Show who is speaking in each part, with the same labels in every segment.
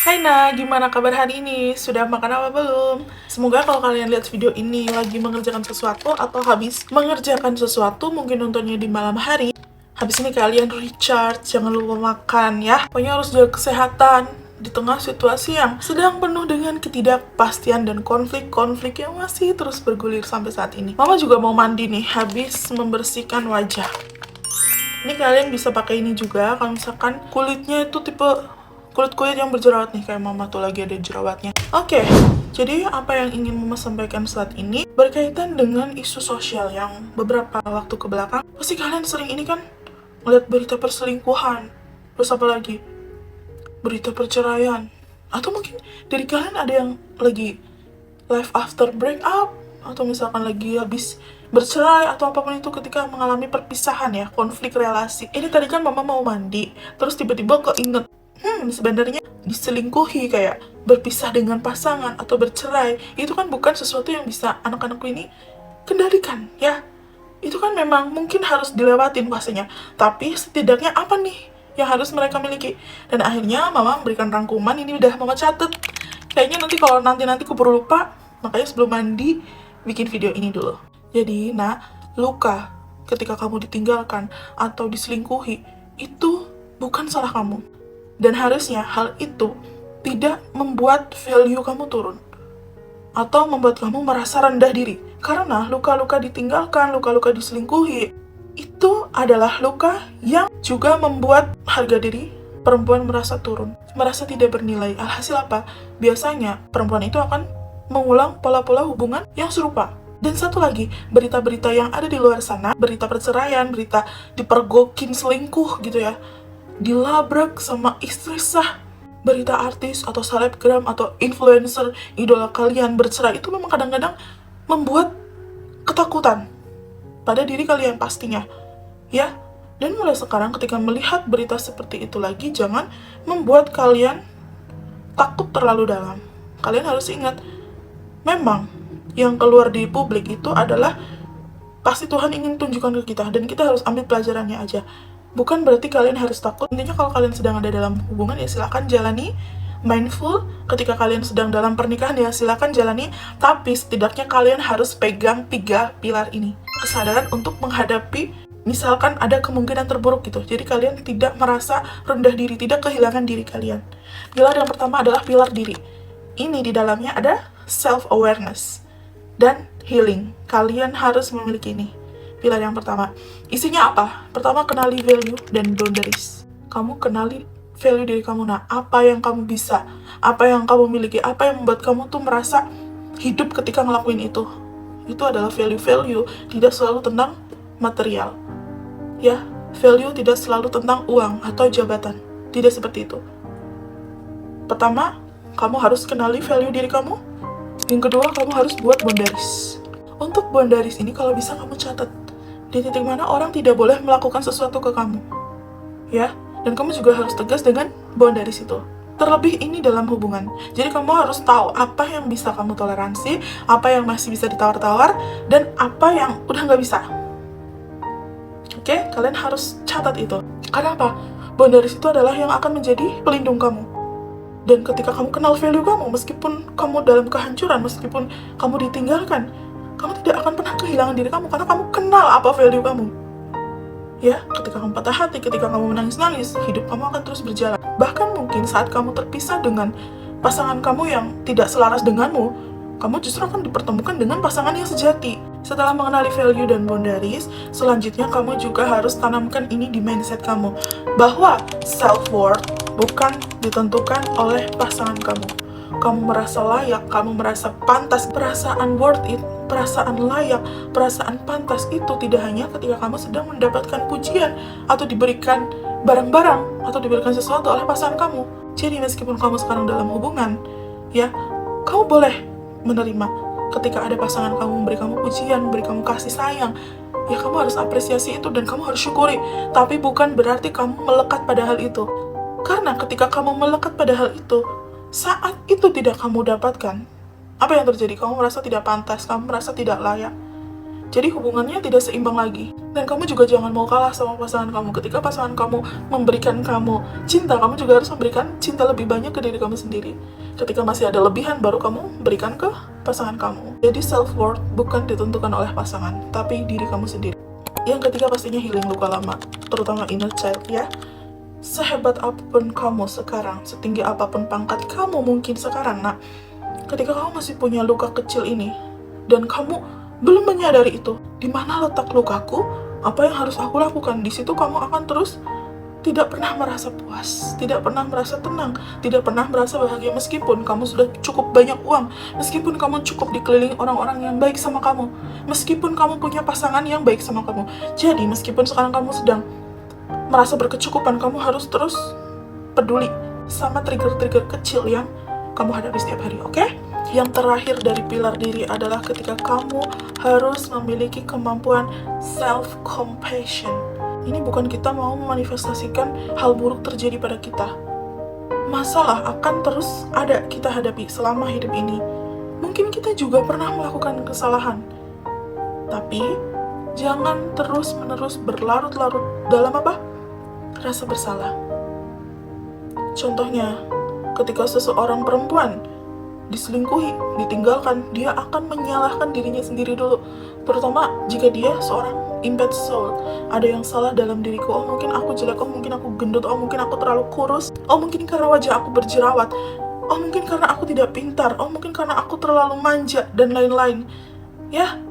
Speaker 1: Hai Na, gimana kabar hari ini? Sudah makan apa belum? Semoga kalau kalian lihat video ini lagi mengerjakan sesuatu atau habis mengerjakan sesuatu, mungkin nontonnya di malam hari. Habis ini kalian recharge, jangan lupa makan ya. Pokoknya harus jaga kesehatan di tengah situasi yang sedang penuh dengan ketidakpastian dan konflik-konflik yang masih terus bergulir sampai saat ini. Mama juga mau mandi nih, habis membersihkan wajah. Ini kalian bisa pakai ini juga kalau misalkan kulitnya itu tipe kulit yang berjerawat nih, kayak mama tuh lagi ada jerawatnya. Oke, jadi apa yang ingin mama sampaikan saat ini berkaitan dengan isu sosial yang beberapa waktu ke belakang pasti kalian sering ini kan melihat berita perselingkuhan, terus apa lagi berita perceraian, atau mungkin dari kalian ada yang lagi life after breakup, atau misalkan lagi habis bercerai atau apapun itu ketika mengalami perpisahan ya, konflik relasi. Ini tadi kan mama mau mandi, terus tiba-tiba keinget sebenarnya diselingkuhi, kayak berpisah dengan pasangan atau bercerai, itu kan bukan sesuatu yang bisa anak-anakku ini kendalikan ya. Itu kan memang mungkin harus dilewatin fasenya, tapi setidaknya apa nih yang harus mereka miliki. Dan akhirnya mama memberikan rangkuman, ini udah mama catet. Kayaknya nanti kalau nanti keburu lupa, makanya sebelum mandi bikin video ini dulu. Jadi luka ketika kamu ditinggalkan atau diselingkuhi itu bukan salah kamu. Dan harusnya hal itu tidak membuat value kamu turun atau membuat kamu merasa rendah diri. Karena luka-luka ditinggalkan, luka-luka diselingkuhi, itu adalah luka yang juga membuat harga diri perempuan merasa turun, merasa tidak bernilai. Alhasil apa? Biasanya perempuan itu akan mengulang pola-pola hubungan yang serupa. Dan satu lagi, berita-berita yang ada di luar sana, berita perceraian, berita dipergokin selingkuh gitu ya, dilabrak sama istri sah, berita artis atau selebgram atau influencer idola kalian bercerai, itu memang kadang-kadang membuat ketakutan pada diri kalian pastinya ya. Dan mulai sekarang ketika melihat berita seperti itu lagi, jangan membuat kalian takut terlalu dalam. Kalian harus ingat, memang yang keluar di publik itu adalah pasti Tuhan ingin tunjukkan ke kita, dan kita harus ambil pelajarannya aja. Bukan berarti kalian harus takut. Intinya kalau kalian sedang ada dalam hubungan ya silakan jalani, mindful. Ketika kalian sedang dalam pernikahan ya silakan jalani. Tapi setidaknya kalian harus pegang 3 pilar ini. Kesadaran untuk menghadapi misalkan ada kemungkinan terburuk gitu. Jadi kalian tidak merasa rendah diri, tidak kehilangan diri kalian. Pilar yang pertama adalah pilar diri. Ini di dalamnya ada self-awareness dan healing. Kalian harus memiliki ini. Pilar yang pertama, isinya apa? Pertama, kenali value dan boundaries. Kamu kenali value diri kamu, apa yang kamu bisa, apa yang kamu miliki, apa yang membuat kamu tuh merasa hidup ketika ngelakuin itu. Itu adalah value, tidak selalu tentang material. Ya, value tidak selalu tentang uang atau jabatan. Tidak seperti itu. Pertama, kamu harus kenali value diri kamu. Yang kedua, kamu harus buat boundaries. Untuk boundaries ini kalau bisa kamu catat di titik mana orang tidak boleh melakukan sesuatu ke kamu ya, dan kamu juga harus tegas dengan boundaries itu. Terlebih ini dalam hubungan, jadi kamu harus tahu apa yang bisa kamu toleransi, apa yang masih bisa ditawar-tawar, dan apa yang udah nggak bisa. Oke, kalian harus catat itu. Karena apa? Boundaries itu adalah yang akan menjadi pelindung kamu. Dan ketika kamu kenal value kamu, meskipun kamu dalam kehancuran, meskipun kamu ditinggalkan, kamu tidak akan pernah kehilangan diri kamu, karena kamu kenal apa value kamu. Ya, ketika kamu patah hati, ketika kamu menangis-nangis, hidup kamu akan terus berjalan. Bahkan mungkin saat kamu terpisah dengan pasangan kamu yang tidak selaras denganmu, kamu justru akan dipertemukan dengan pasangan yang sejati. Setelah mengenali value dan boundaries, selanjutnya kamu juga harus tanamkan ini di mindset kamu, bahwa self-worth bukan ditentukan oleh pasangan kamu. Kamu merasa layak, kamu merasa pantas. Perasaan worth it, perasaan layak, perasaan pantas itu tidak hanya ketika kamu sedang mendapatkan pujian atau diberikan barang-barang atau diberikan sesuatu oleh pasangan kamu. Jadi meskipun kamu sekarang dalam hubungan ya, kamu boleh menerima ketika ada pasangan kamu memberi kamu pujian, memberi kamu kasih sayang. Ya, kamu harus apresiasi itu dan kamu harus syukuri. Tapi bukan berarti kamu melekat pada hal itu. Karena ketika kamu melekat pada hal itu, saat itu tidak kamu dapatkan, apa yang terjadi? Kamu merasa tidak pantas, kamu merasa tidak layak. Jadi hubungannya tidak seimbang lagi. Dan kamu juga jangan mau kalah sama pasangan kamu. Ketika pasangan kamu memberikan kamu cinta, kamu juga harus memberikan cinta lebih banyak ke diri kamu sendiri. Ketika masih ada lebihan, baru kamu berikan ke pasangan kamu. Jadi self-worth bukan ditentukan oleh pasangan, tapi diri kamu sendiri. Yang ketiga pastinya healing luka lama, terutama inner child ya. Sehebat apapun kamu sekarang, setinggi apapun pangkat kamu mungkin sekarang, nah, ketika kamu masih punya luka kecil ini, dan kamu belum menyadari itu, di mana letak lukaku, apa yang harus aku lakukan, di situ kamu akan terus tidak pernah merasa puas, tidak pernah merasa tenang, tidak pernah merasa bahagia meskipun kamu sudah cukup banyak uang, meskipun kamu cukup dikelilingi orang-orang yang baik sama kamu, meskipun kamu punya pasangan yang baik sama kamu. Jadi meskipun sekarang kamu sedang merasa berkecukupan, kamu harus terus peduli sama trigger-trigger kecil yang kamu hadapi setiap hari, oke? Yang terakhir dari pilar diri adalah ketika kamu harus memiliki kemampuan self-compassion. Ini bukan kita mau memanifestasikan hal buruk terjadi pada kita. Masalah akan terus ada kita hadapi selama hidup ini. Mungkin kita juga pernah melakukan kesalahan, tapi jangan terus-menerus berlarut-larut dalam apa? Rasa bersalah. Contohnya, ketika seseorang perempuan diselingkuhi, ditinggalkan, dia akan menyalahkan dirinya sendiri dulu. Terutama jika dia seorang impaired soul. Ada yang salah dalam diriku. Oh mungkin aku jelek, oh mungkin aku gendut, oh mungkin aku terlalu kurus, oh mungkin karena wajah aku berjerawat, oh mungkin karena aku tidak pintar, oh mungkin karena aku terlalu manja, dan lain-lain. Ya,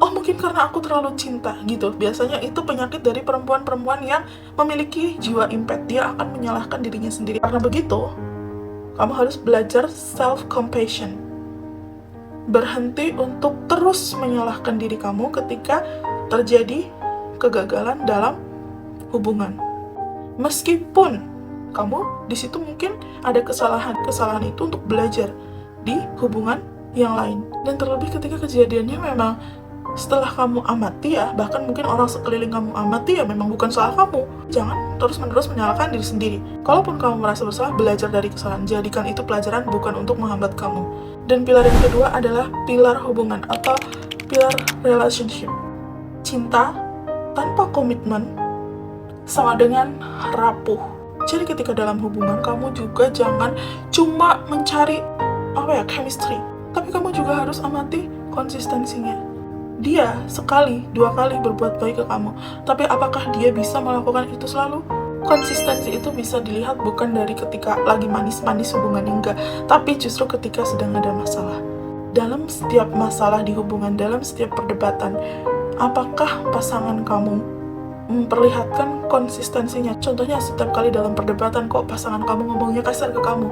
Speaker 1: oh mungkin karena aku terlalu cinta, gitu. Biasanya itu penyakit dari perempuan-perempuan yang memiliki jiwa impaired. Dia akan menyalahkan dirinya sendiri. Karena begitu, kamu harus belajar self-compassion. Berhenti untuk terus menyalahkan diri kamu ketika terjadi kegagalan dalam hubungan. Meskipun kamu di situ mungkin ada kesalahan itu untuk belajar di hubungan yang lain. Dan terlebih ketika kejadiannya memang setelah kamu amati ya, bahkan mungkin orang sekeliling kamu amati ya, memang bukan salah kamu. Jangan terus-menerus menyalahkan diri sendiri. Kalaupun kamu merasa bersalah, belajar dari kesalahan. Jadikan itu pelajaran, bukan untuk menghambat kamu. Dan pilar yang kedua adalah pilar hubungan atau pilar relationship. Cinta tanpa komitmen sama dengan rapuh. Jadi ketika dalam hubungan, kamu juga jangan cuma mencari chemistry, tapi kamu juga harus amati konsistensinya. Dia sekali, 2 kali berbuat baik ke kamu, tapi apakah dia bisa melakukan itu selalu? Konsistensi itu bisa dilihat bukan dari ketika lagi manis-manis hubungannya, enggak, tapi justru ketika sedang ada masalah. Dalam setiap masalah di hubungan, dalam setiap perdebatan, apakah pasangan kamu memperlihatkan konsistensinya? Contohnya, setiap kali dalam perdebatan kok pasangan kamu ngomongnya kasar ke kamu,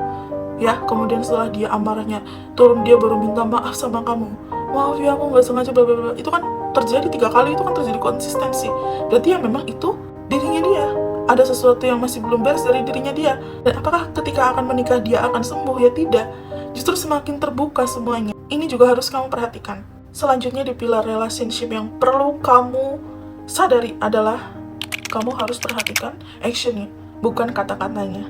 Speaker 1: ya, kemudian setelah dia amarahnya turun, dia baru minta maaf sama kamu. Maaf ya, aku nggak sengaja, bla bla bla. Itu kan terjadi 3 kali, itu kan terjadi konsistensi. Berarti ya memang itu dirinya dia. Ada sesuatu yang masih belum beres dari dirinya dia. Dan apakah ketika akan menikah dia akan sembuh? Ya tidak. Justru semakin terbuka semuanya. Ini juga harus kamu perhatikan. Selanjutnya di pilar relationship yang perlu kamu sadari adalah kamu harus perhatikan actionnya, bukan kata-katanya.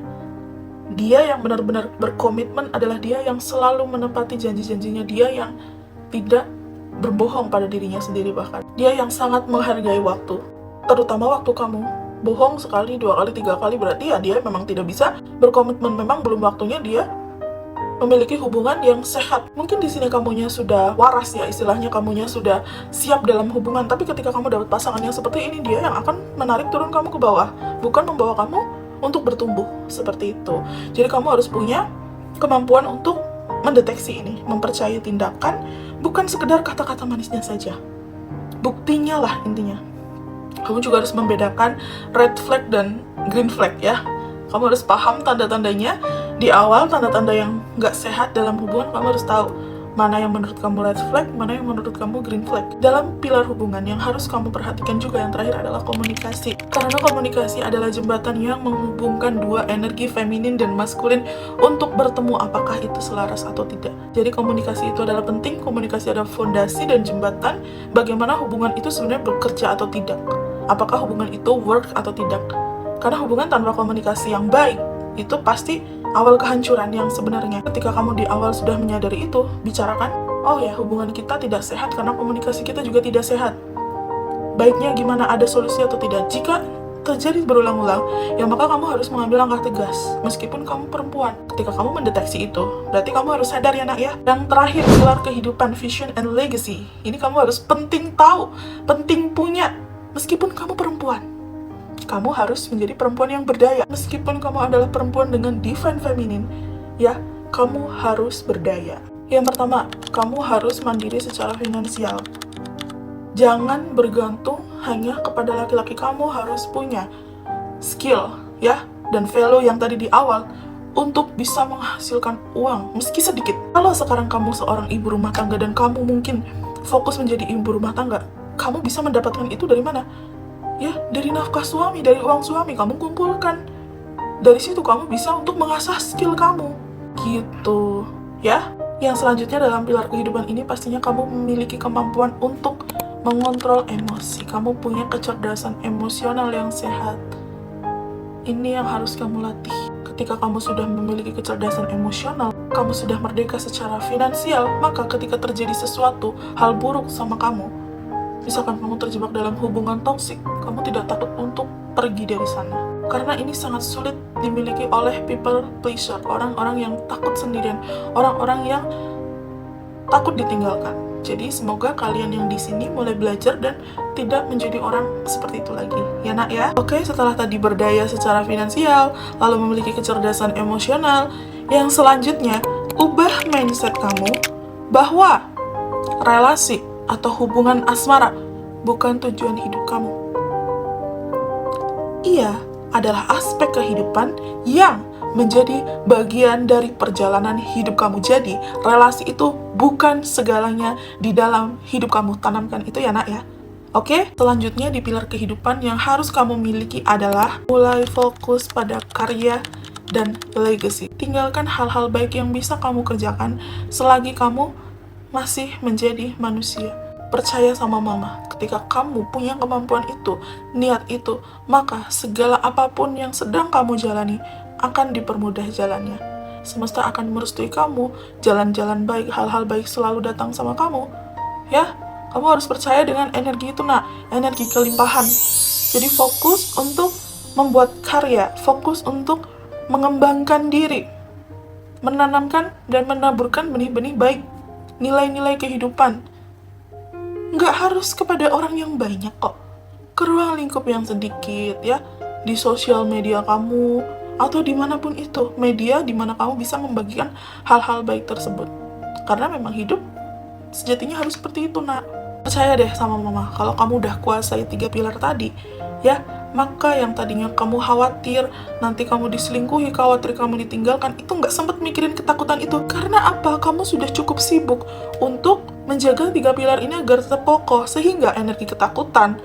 Speaker 1: Dia yang benar-benar berkomitmen adalah dia yang selalu menepati janji-janjinya, dia yang tidak berbohong pada dirinya sendiri, bahkan dia yang sangat menghargai waktu, terutama waktu kamu. Bohong sekali, 2 kali, 3 kali, berarti ya dia memang tidak bisa berkomitmen, memang belum waktunya dia memiliki hubungan yang sehat. Mungkin di sini kamunya sudah waras ya, istilahnya kamunya sudah siap dalam hubungan, tapi ketika kamu dapat pasangan yang seperti ini, dia yang akan menarik turun kamu ke bawah, bukan membawa kamu untuk bertumbuh seperti itu. Jadi kamu harus punya kemampuan untuk mendeteksi ini, mempercayai tindakan, bukan sekedar kata-kata manisnya saja. Buktinya lah intinya. Kamu juga harus membedakan red flag dan green flag ya. Kamu harus paham tanda-tandanya. Di awal, tanda-tanda yang nggak sehat dalam hubungan, kamu harus tahu mana yang menurut kamu red flag, mana yang menurut kamu green flag. Dalam pilar hubungan yang harus kamu perhatikan juga yang terakhir adalah komunikasi. Karena komunikasi adalah jembatan yang menghubungkan 2 energi feminin dan maskulin untuk bertemu, apakah itu selaras atau tidak. Jadi komunikasi itu adalah penting, komunikasi adalah fondasi dan jembatan bagaimana hubungan itu sebenarnya bekerja atau tidak. Apakah hubungan itu work atau tidak. Karena hubungan tanpa komunikasi yang baik, itu pasti awal kehancuran yang sebenarnya. Ketika kamu di awal sudah menyadari itu, bicarakan oh ya, hubungan kita tidak sehat karena komunikasi kita juga tidak sehat. Baiknya gimana, ada solusi atau tidak? Jika terjadi berulang-ulang, ya maka kamu harus mengambil langkah tegas. Meskipun kamu perempuan, ketika kamu mendeteksi itu, berarti kamu harus sadar ya nak ya. Yang terakhir, pilar kehidupan, vision and legacy. Ini kamu harus penting tahu, penting punya. Meskipun kamu perempuan, kamu harus menjadi perempuan yang berdaya. Meskipun kamu adalah perempuan dengan divine feminine, ya, kamu harus berdaya. Yang pertama, kamu harus mandiri secara finansial. Jangan bergantung hanya kepada laki-laki. Kamu harus punya skill, ya, dan value yang tadi di awal untuk bisa menghasilkan uang, meski sedikit. Kalau sekarang kamu seorang ibu rumah tangga dan kamu mungkin fokus menjadi ibu rumah tangga, kamu bisa mendapatkan itu dari mana? Ya, dari nafkah suami, dari uang suami kamu kumpulkan. Dari situ kamu bisa untuk mengasah skill kamu. Gitu, ya. Yang selanjutnya dalam pilar kehidupan ini pastinya kamu memiliki kemampuan untuk mengontrol emosi. Kamu punya kecerdasan emosional yang sehat. Ini yang harus kamu latih. Ketika kamu sudah memiliki kecerdasan emosional, kamu sudah merdeka secara finansial, maka ketika terjadi sesuatu, hal buruk sama kamu, misalkan kamu terjebak dalam hubungan toksik, kamu tidak takut untuk pergi dari sana. Karena ini sangat sulit dimiliki oleh people pleaser, orang-orang yang takut sendirian, orang-orang yang takut ditinggalkan. Jadi semoga kalian yang di sini mulai belajar dan tidak menjadi orang seperti itu lagi, ya nak ya. Oke, setelah tadi berdaya secara finansial, lalu memiliki kecerdasan emosional, yang selanjutnya ubah mindset kamu bahwa relasi atau hubungan asmara bukan tujuan hidup kamu. Ia adalah aspek kehidupan yang menjadi bagian dari perjalanan hidup kamu. Jadi, relasi itu bukan segalanya di dalam hidup kamu. Tanamkan itu ya nak ya. Oke, selanjutnya di pilar kehidupan yang harus kamu miliki adalah mulai fokus pada karya dan legacy. Tinggalkan hal-hal baik yang bisa kamu kerjakan selagi kamu masih menjadi manusia. Percaya sama mama, ketika kamu punya kemampuan itu, niat itu, maka segala apapun yang sedang kamu jalani akan dipermudah jalannya. Semesta akan merestui kamu, jalan-jalan baik, hal-hal baik selalu datang sama kamu. Ya, kamu harus percaya dengan energi itu nak, energi kelimpahan. Jadi fokus untuk membuat karya, fokus untuk mengembangkan diri, menanamkan dan menaburkan benih-benih baik, nilai-nilai kehidupan. Nggak harus kepada orang yang banyak kok, ke ruang lingkup yang sedikit ya, di sosial media kamu, atau dimanapun itu, media dimana kamu bisa membagikan hal-hal baik tersebut. Karena memang hidup sejatinya harus seperti itu nak. Percaya deh sama mama, kalau kamu udah kuasai 3 pilar tadi, ya, maka yang tadinya kamu khawatir, nanti kamu diselingkuhi, khawatir kamu ditinggalkan, itu nggak sempat mikirin ketakutan itu. Karena apa? Kamu sudah cukup sibuk untuk menjaga 3 pilar ini agar tetap kokoh, sehingga energi ketakutan,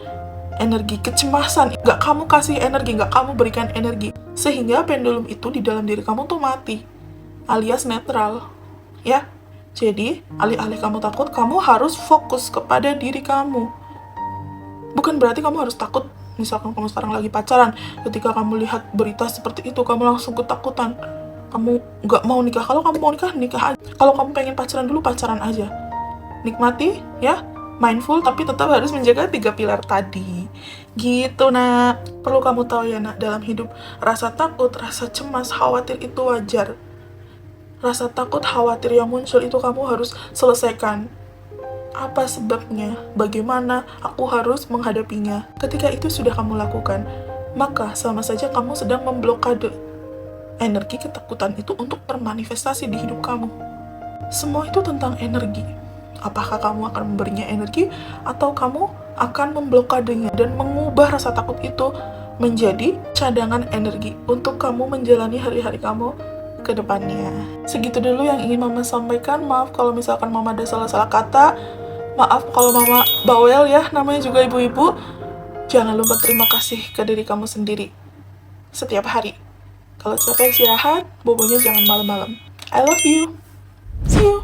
Speaker 1: energi kecemasan, nggak kamu kasih energi, nggak kamu berikan energi. Sehingga pendulum itu di dalam diri kamu tuh mati, alias netral, ya. Jadi, alih-alih kamu takut, kamu harus fokus kepada diri kamu. Bukan berarti kamu harus takut, misalkan kamu sekarang lagi pacaran, ketika kamu lihat berita seperti itu, kamu langsung ketakutan. Kamu nggak mau nikah. Kalau kamu mau nikah, nikah aja. Kalau kamu pengen pacaran dulu, pacaran aja. Nikmati, ya. Mindful, tapi tetap harus menjaga 3 pilar tadi. Gitu nak. Perlu kamu tahu ya nak, dalam hidup rasa takut, rasa cemas, khawatir itu wajar. Rasa takut, khawatir yang muncul itu kamu harus selesaikan. Apa sebabnya? Bagaimana aku harus menghadapinya? Ketika itu sudah kamu lakukan, maka sama saja kamu sedang memblokade energi ketakutan itu untuk termanifestasi di hidup kamu. Semua itu tentang energi. Apakah kamu akan memberinya energi atau kamu akan memblokadenya dan mengubah rasa takut itu menjadi cadangan energi untuk kamu menjalani hari-hari kamu ke depannya. Segitu dulu yang ingin mama sampaikan. Maaf kalau misalkan mama ada salah-salah kata. Maaf kalau mama bawel ya, namanya juga ibu-ibu. Jangan lupa terima kasih ke diri kamu sendiri setiap hari. Kalau capek istirahat, bobonya jangan malam-malam. I love you. See you.